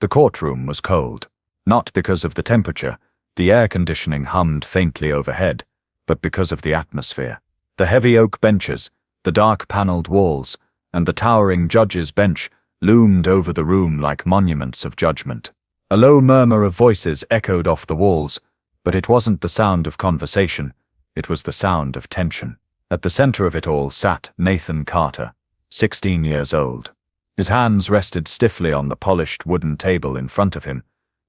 The courtroom was cold. Not because of the temperature, the air conditioning hummed faintly overhead, but because of the atmosphere. The heavy oak benches, the dark paneled walls, and the towering judge's bench loomed over the room like monuments of judgment. A low murmur of voices echoed off the walls, but it wasn't the sound of conversation, it was the sound of tension. At the center of it all sat Nathan Carter, 16 years old. His hands rested stiffly on the polished wooden table in front of him,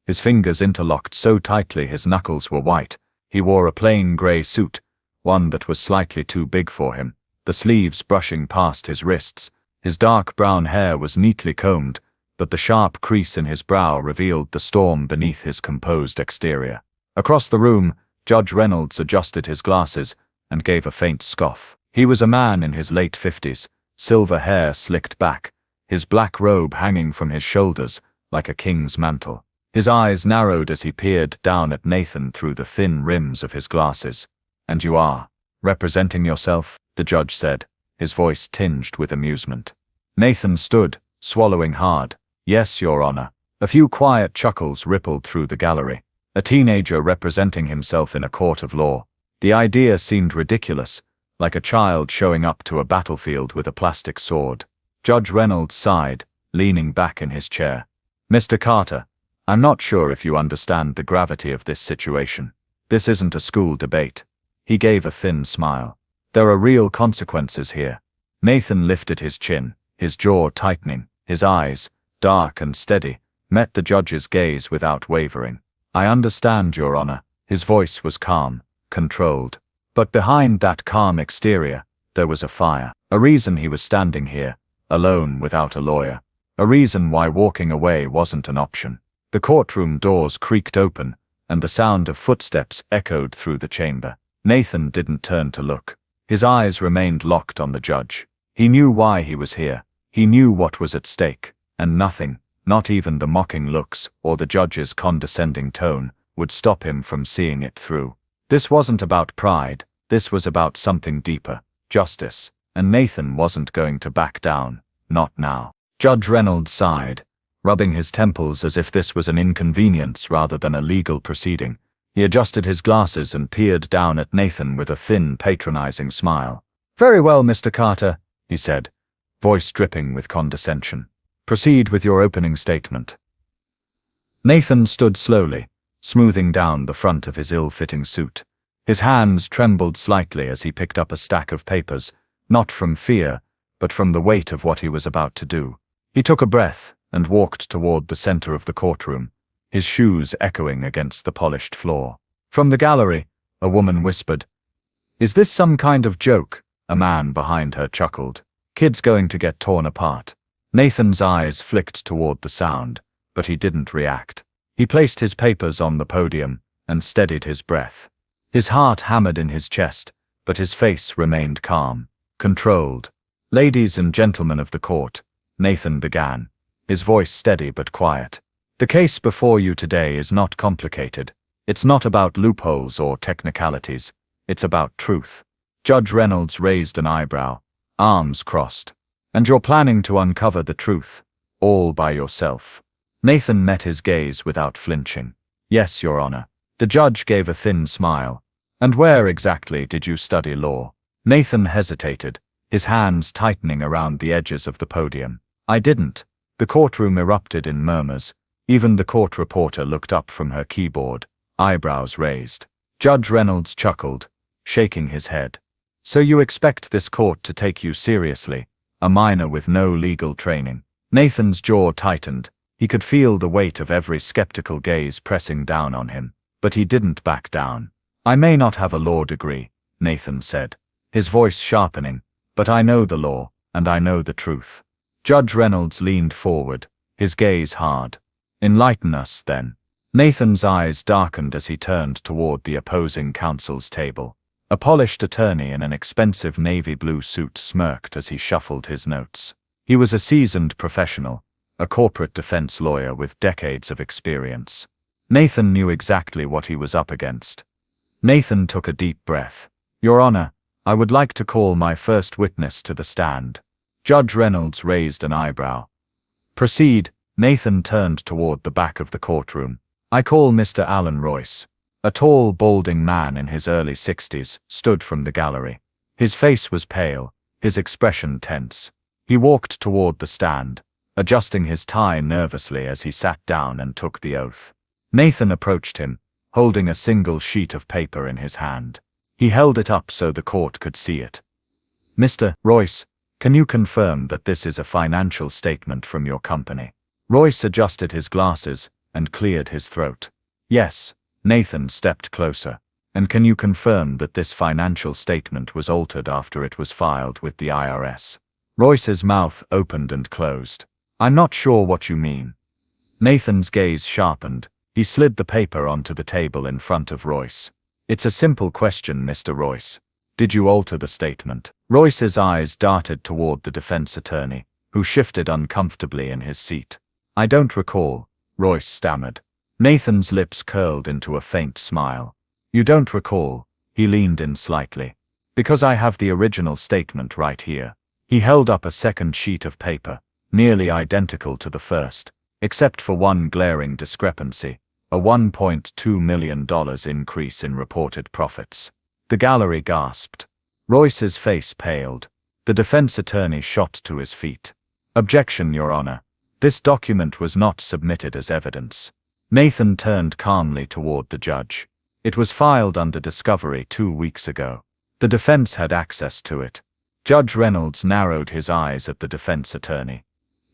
his fingers interlocked so tightly his knuckles were white. He wore a plain gray suit, one that was slightly too big for him, the sleeves brushing past his wrists. His dark brown hair was neatly combed, but the sharp crease in his brow revealed the storm beneath his composed exterior. Across the room, Judge Reynolds adjusted his glasses and gave a faint scoff. He was a man in his late 50s, silver hair slicked back, his black robe hanging from his shoulders like a king's mantle. His eyes narrowed as he peered down at Nathan through the thin rims of his glasses. "And you are representing yourself?" the judge said, his voice tinged with amusement. Nathan stood, swallowing hard. "Yes, Your Honor." A few quiet chuckles rippled through the gallery. A teenager representing himself in a court of law. The idea seemed ridiculous, like a child showing up to a battlefield with a plastic sword. Judge Reynolds sighed, leaning back in his chair. "Mr. Carter, I'm not sure if you understand the gravity of this situation. This isn't a school debate." He gave a thin smile. "There are real consequences here." Nathan lifted his chin, his jaw tightening, his eyes, dark and steady, met the judge's gaze without wavering. "I understand, Your Honor." His voice was calm, controlled. But behind that calm exterior, there was a fire. A reason he was standing here, alone without a lawyer. A reason why walking away wasn't an option. The courtroom doors creaked open, and the sound of footsteps echoed through the chamber. Nathan didn't turn to look. His eyes remained locked on the judge. He knew why he was here. He knew what was at stake, and nothing, not even the mocking looks or the judge's condescending tone, would stop him from seeing it through. This wasn't about pride, this was about something deeper, justice, and Nathan wasn't going to back down, not now. Judge Reynolds sighed, rubbing his temples as if this was an inconvenience rather than a legal proceeding. He adjusted his glasses and peered down at Nathan with a thin, patronizing smile. "Very well, Mr. Carter," he said, voice dripping with condescension. "Proceed with your opening statement." Nathan stood slowly, smoothing down the front of his ill-fitting suit. His hands trembled slightly as he picked up a stack of papers, not from fear, but from the weight of what he was about to do. He took a breath and walked toward the center of the courtroom, his shoes echoing against the polished floor. From the gallery, a woman whispered, "Is this some kind of joke?" A man behind her chuckled. "Kids going to get torn apart." Nathan's eyes flicked toward the sound, but he didn't react. He placed his papers on the podium and steadied his breath. His heart hammered in his chest, but his face remained calm, controlled. "Ladies and gentlemen of the court," Nathan began, his voice steady but quiet. "The case before you today is not complicated. It's not about loopholes or technicalities. It's about truth." Judge Reynolds raised an eyebrow, arms crossed. "And you're planning to uncover the truth, all by yourself." Nathan met his gaze without flinching. "Yes, Your Honor." The judge gave a thin smile. "And where exactly did you study law?" Nathan hesitated, his hands tightening around the edges of the podium. "I didn't." The courtroom erupted in murmurs. Even the court reporter looked up from her keyboard, eyebrows raised. Judge Reynolds chuckled, shaking his head. "So you expect this court to take you seriously, a minor with no legal training?" Nathan's jaw tightened. He could feel the weight of every skeptical gaze pressing down on him, but he didn't back down. "I may not have a law degree," Nathan said, his voice sharpening, "but I know the law, and I know the truth." Judge Reynolds leaned forward, his gaze hard. "Enlighten us, then." Nathan's eyes darkened as he turned toward the opposing counsel's table. A polished attorney in an expensive navy blue suit smirked as he shuffled his notes. He was a seasoned professional, a corporate defense lawyer with decades of experience. Nathan knew exactly what he was up against. Nathan took a deep breath. "Your Honor, I would like to call my first witness to the stand." Judge Reynolds raised an eyebrow. "Proceed," Nathan turned toward the back of the courtroom. I call Mr. Alan Royce. A tall, balding man in his early 60s stood from the gallery. His face was pale, his expression tense. He walked toward the stand, adjusting his tie nervously as he sat down and took the oath. Nathan approached him, holding a single sheet of paper in his hand. He held it up so the court could see it. Mr. Royce, can you confirm that this is a financial statement from your company? Royce adjusted his glasses and cleared his throat. Yes. Nathan stepped closer. And can you confirm that this financial statement was altered after it was filed with the IRS? Royce's mouth opened and closed. I'm not sure what you mean. Nathan's gaze sharpened. He slid the paper onto the table in front of Royce. It's a simple question, Mr. Royce. Did you alter the statement? Royce's eyes darted toward the defense attorney, who shifted uncomfortably in his seat. I don't recall, Royce stammered. Nathan's lips curled into a faint smile. You don't recall? He leaned in slightly. Because I have the original statement right here. He held up a second sheet of paper, nearly identical to the first, except for one glaring discrepancy, a $1.2 million increase in reported profits. The gallery gasped. Royce's face paled. The defense attorney shot to his feet. Objection, Your Honor. This document was not submitted as evidence. Nathan turned calmly toward the judge. It was filed under discovery 2 weeks ago. The defense had access to it. Judge Reynolds narrowed his eyes at the defense attorney.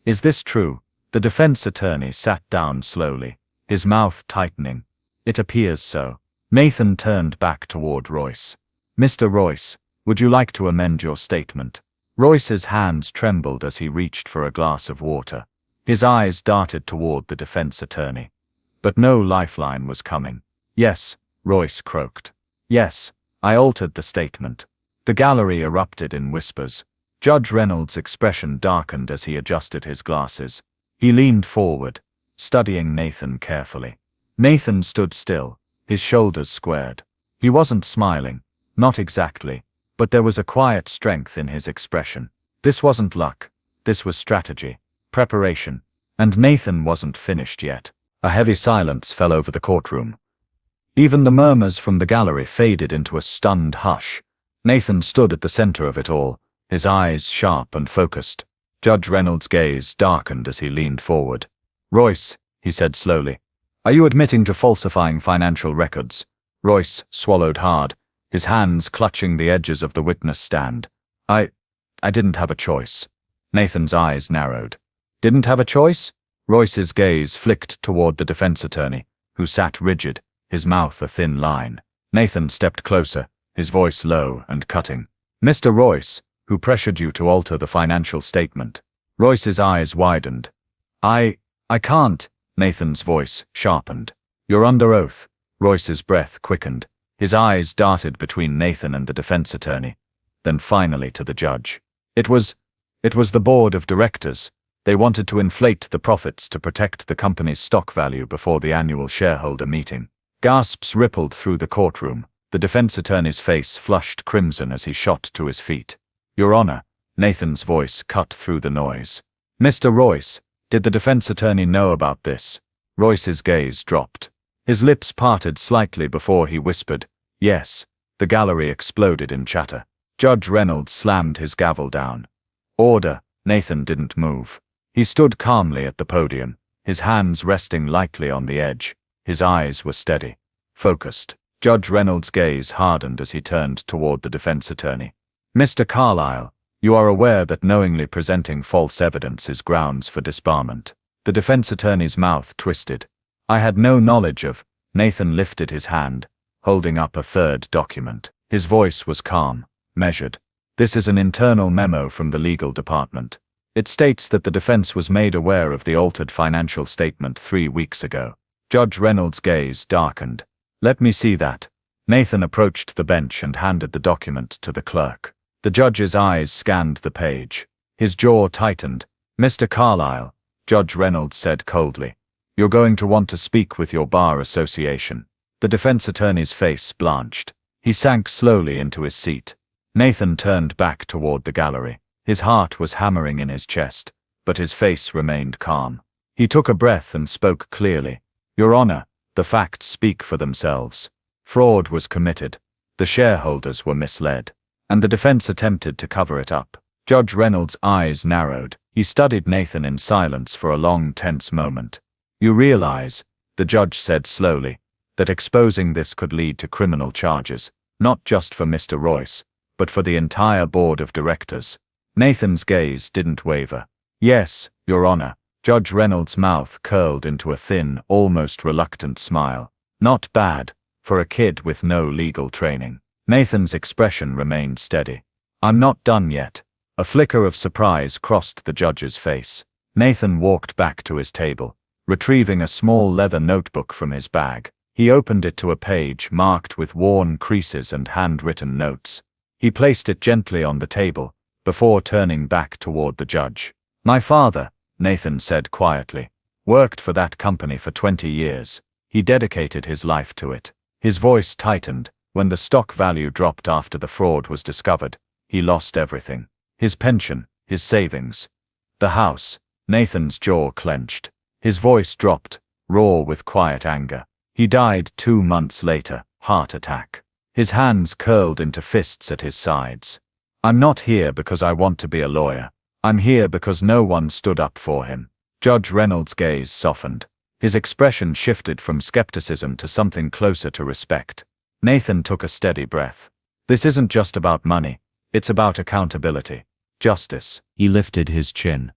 Is this true? The defense attorney sat down slowly, his mouth tightening. It appears so. Nathan turned back toward Royce. Mr. Royce, would you like to amend your statement? Royce's hands trembled as he reached for a glass of water. His eyes darted toward the defense attorney. But no lifeline was coming. Yes, Royce croaked. Yes, I altered the statement. The gallery erupted in whispers. Judge Reynolds' expression darkened as he adjusted his glasses. He leaned forward, studying Nathan carefully. Nathan stood still, his shoulders squared. He wasn't smiling, not exactly, but there was a quiet strength in his expression. This wasn't luck. This was strategy, preparation, and Nathan wasn't finished yet. A heavy silence fell over the courtroom. Even the murmurs from the gallery faded into a stunned hush. Nathan stood at the center of it all, his eyes sharp and focused. Judge Reynolds' gaze darkened as he leaned forward. Royce, he said slowly, are you admitting to falsifying financial records? Royce swallowed hard, his hands clutching the edges of the witness stand. I didn't have a choice. Nathan's eyes narrowed. Didn't have a choice? Royce's gaze flicked toward the defense attorney, who sat rigid, his mouth a thin line. Nathan stepped closer, his voice low and cutting. Mr. Royce, who pressured you to alter the financial statement? Royce's eyes widened. I can't. Nathan's voice sharpened. You're under oath. Royce's breath quickened. His eyes darted between Nathan and the defense attorney, then finally to the judge. It was the board of directors. They wanted to inflate the profits to protect the company's stock value before the annual shareholder meeting. Gasps rippled through the courtroom. The defense attorney's face flushed crimson as he shot to his feet. Your Honor, Nathan's voice cut through the noise. Mr. Royce, did the defense attorney know about this? Royce's gaze dropped. His lips parted slightly before he whispered, yes. The gallery exploded in chatter. Judge Reynolds slammed his gavel down. Order. Nathan didn't move. He stood calmly at the podium, his hands resting lightly on the edge. His eyes were steady, focused. Judge Reynolds' gaze hardened as he turned toward the defense attorney. Mr. Carlyle, you are aware that knowingly presenting false evidence is grounds for disbarment. The defense attorney's mouth twisted. I had no knowledge of. Nathan lifted his hand, holding up a third document. His voice was calm, measured. This is an internal memo from the legal department. It states that the defense was made aware of the altered financial statement 3 weeks ago. Judge Reynolds' gaze darkened. Let me see that. Nathan approached the bench and handed the document to the clerk. The judge's eyes scanned the page. His jaw tightened. Mr. Carlyle, Judge Reynolds said coldly, you're going to want to speak with your bar association. The defense attorney's face blanched. He sank slowly into his seat. Nathan turned back toward the gallery. His heart was hammering in his chest, but his face remained calm. He took a breath and spoke clearly. Your Honor, the facts speak for themselves. Fraud was committed. The shareholders were misled. And the defense attempted to cover it up. Judge Reynolds' eyes narrowed. He studied Nathan in silence for a long, tense moment. You realize, the judge said slowly, that exposing this could lead to criminal charges, not just for Mr. Royce, but for the entire board of directors. Nathan's gaze didn't waver. Yes, Your Honor. Judge Reynolds' mouth curled into a thin, almost reluctant smile. Not bad, for a kid with no legal training. Nathan's expression remained steady. I'm not done yet. A flicker of surprise crossed the judge's face. Nathan walked back to his table, retrieving a small leather notebook from his bag. He opened it to a page marked with worn creases and handwritten notes. He placed it gently on the table, before turning back toward the judge. My father, Nathan said quietly, worked for that company for 20 years. He dedicated his life to it. His voice tightened. When the stock value dropped after the fraud was discovered, he lost everything. His pension, his savings, the house. Nathan's jaw clenched. His voice dropped, raw with quiet anger. He died 2 months later, heart attack. His hands curled into fists at his sides. I'm not here because I want to be a lawyer. I'm here because no one stood up for him. Judge Reynolds' gaze softened. His expression shifted from skepticism to something closer to respect. Nathan took a steady breath. This isn't just about money. It's about accountability. Justice. He lifted his chin.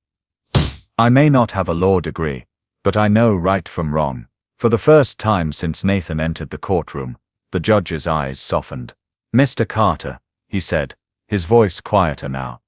I may not have a law degree, but I know right from wrong. For the first time since Nathan entered the courtroom, the judge's eyes softened. Mr. Carter, he said, his voice quieter now.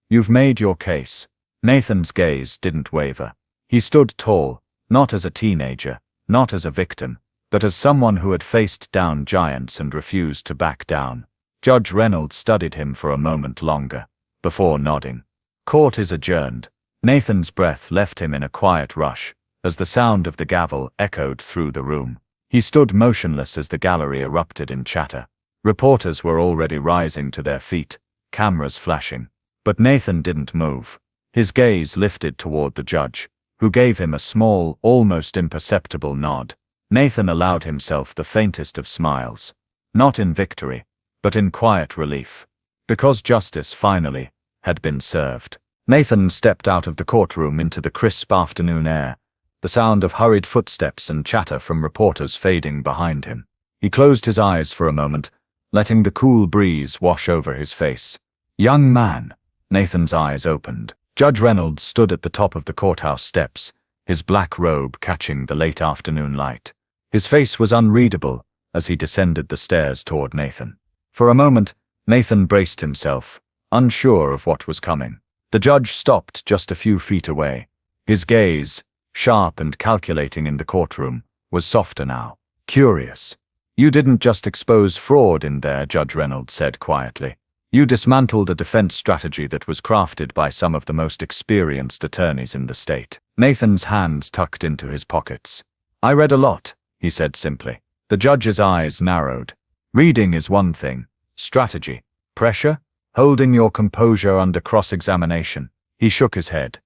You've made your case. Nathan's gaze didn't waver. He stood tall, not as a teenager, not as a victim, but as someone who had faced down giants and refused to back down. Judge Reynolds studied him for a moment longer, before nodding. Court is adjourned. Nathan's breath left him in a quiet rush, as the sound of the gavel echoed through the room. He stood motionless as the gallery erupted in chatter. Reporters were already rising to their feet, cameras flashing. But Nathan didn't move. His gaze lifted toward the judge, who gave him a small, almost imperceptible nod. Nathan allowed himself the faintest of smiles. Not in victory, but in quiet relief. Because justice, finally, had been served. Nathan stepped out of the courtroom into the crisp afternoon air, the sound of hurried footsteps and chatter from reporters fading behind him. He closed his eyes for a moment, letting the cool breeze wash over his face. Young man. Nathan's eyes opened. Judge Reynolds stood at the top of the courthouse steps, his black robe catching the late afternoon light. His face was unreadable as he descended the stairs toward Nathan. For a moment, Nathan braced himself, unsure of what was coming. The judge stopped just a few feet away. His gaze, sharp and calculating in the courtroom, was softer now. Curious. You didn't just expose fraud in there, Judge Reynolds said quietly. You dismantled a defense strategy that was crafted by some of the most experienced attorneys in the state. Nathan's hands tucked into his pockets. I read a lot, he said simply. The judge's eyes narrowed. Reading is one thing. Strategy. Pressure? Holding your composure under cross-examination. He shook his head.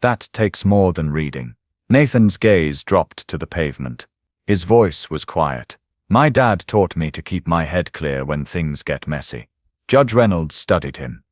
That takes more than reading. Nathan's gaze dropped to the pavement. His voice was quiet. My dad taught me to keep my head clear when things get messy. Judge Reynolds studied him.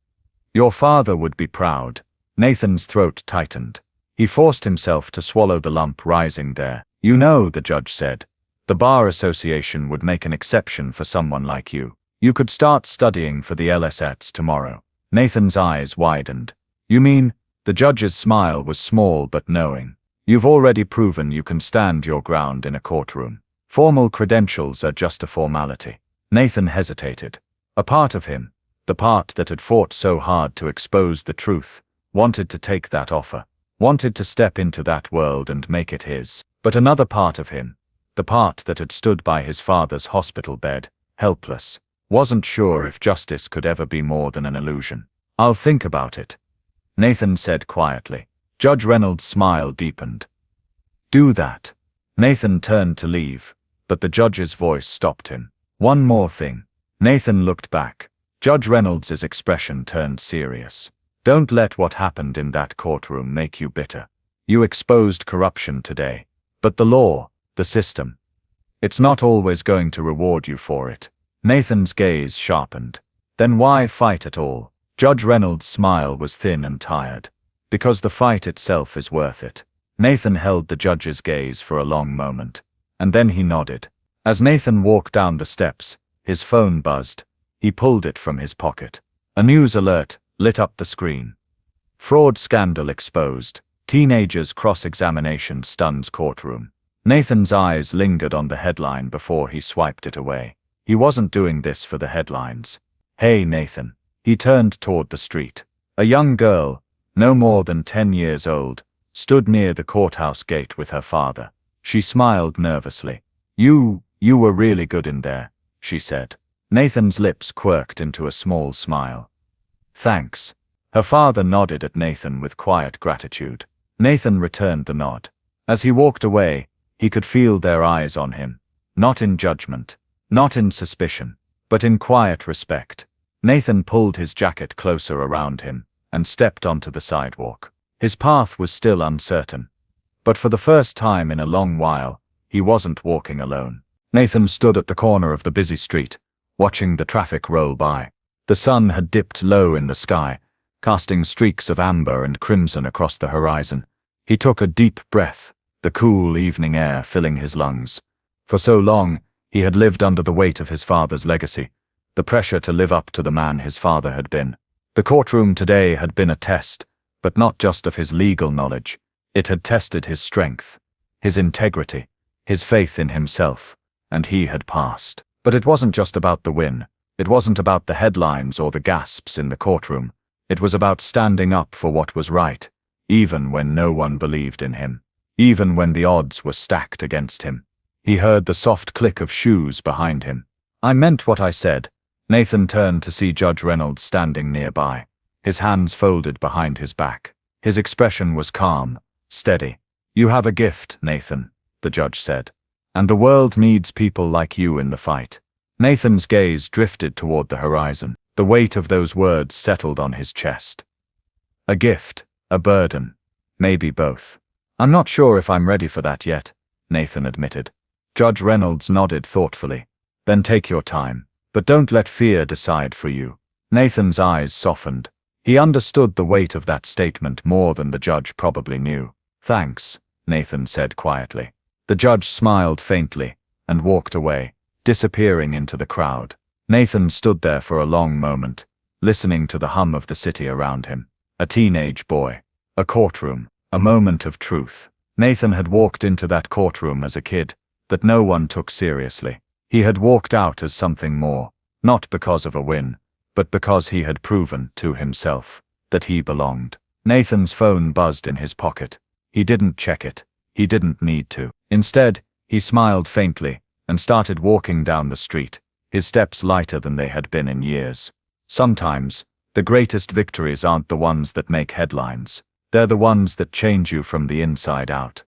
Your father would be proud. Nathan's throat tightened. He forced himself to swallow the lump rising there. You know, the judge said. The Bar Association would make an exception for someone like you. You could start studying for the LSATs tomorrow. Nathan's eyes widened. You mean? The judge's smile was small but knowing. You've already proven you can stand your ground in a courtroom. Formal credentials are just a formality. Nathan hesitated. A part of him, the part that had fought so hard to expose the truth, wanted to take that offer, wanted to step into that world and make it his. But another part of him, the part that had stood by his father's hospital bed, helpless, wasn't sure if justice could ever be more than an illusion. I'll think about it, Nathan said quietly. Judge Reynolds' smile deepened. Do that. Nathan turned to leave, but the judge's voice stopped him. One more thing. Nathan looked back. Judge Reynolds' expression turned serious. Don't let what happened in that courtroom make you bitter. You exposed corruption today. But the law, the system, it's not always going to reward you for it. Nathan's gaze sharpened. Then why fight at all? Judge Reynolds' smile was thin and tired. Because the fight itself is worth it. Nathan held the judge's gaze for a long moment. And then he nodded. As Nathan walked down the steps, his phone buzzed. He pulled it from his pocket. A news alert lit up the screen. Fraud scandal exposed. Teenagers' cross-examination stuns courtroom. Nathan's eyes lingered on the headline before he swiped it away. He wasn't doing this for the headlines. Hey, Nathan. He turned toward the street. A young girl, no more than 10 years old, stood near the courthouse gate with her father. She smiled nervously. You were really good in there, she said. Nathan's lips quirked into a small smile. Thanks. Her father nodded at Nathan with quiet gratitude. Nathan returned the nod. As he walked away, he could feel their eyes on him. Not in judgment, not in suspicion, but in quiet respect. Nathan pulled his jacket closer around him and stepped onto the sidewalk. His path was still uncertain. But for the first time in a long while, he wasn't walking alone. Nathan stood at the corner of the busy street, watching the traffic roll by. The sun had dipped low in the sky, casting streaks of amber and crimson across the horizon. He took a deep breath, the cool evening air filling his lungs. For so long, he had lived under the weight of his father's legacy, the pressure to live up to the man his father had been. The courtroom today had been a test, but not just of his legal knowledge. It had tested his strength, his integrity, his faith in himself, and he had passed. But it wasn't just about the win. It wasn't about the headlines or the gasps in the courtroom. It was about standing up for what was right, even when no one believed in him, even when the odds were stacked against him. He heard the soft click of shoes behind him. I meant what I said. Nathan turned to see Judge Reynolds standing nearby, his hands folded behind his back. His expression was calm, steady. You have a gift, Nathan, the judge said. And the world needs people like you in the fight. Nathan's gaze drifted toward the horizon. The weight of those words settled on his chest. A gift, a burden, maybe both. I'm not sure if I'm ready for that yet, Nathan admitted. Judge Reynolds nodded thoughtfully. Then take your time, but don't let fear decide for you. Nathan's eyes softened. He understood the weight of that statement more than the judge probably knew. Thanks, Nathan said quietly. The judge smiled faintly and walked away, disappearing into the crowd. Nathan stood there for a long moment, listening to the hum of the city around him. A teenage boy, a courtroom, a moment of truth. Nathan had walked into that courtroom as a kid that no one took seriously. He had walked out as something more, not because of a win, but because he had proven to himself that he belonged. Nathan's phone buzzed in his pocket. He didn't check it. He didn't need to. Instead, he smiled faintly and started walking down the street, his steps lighter than they had been in years. Sometimes, the greatest victories aren't the ones that make headlines. They're the ones that change you from the inside out.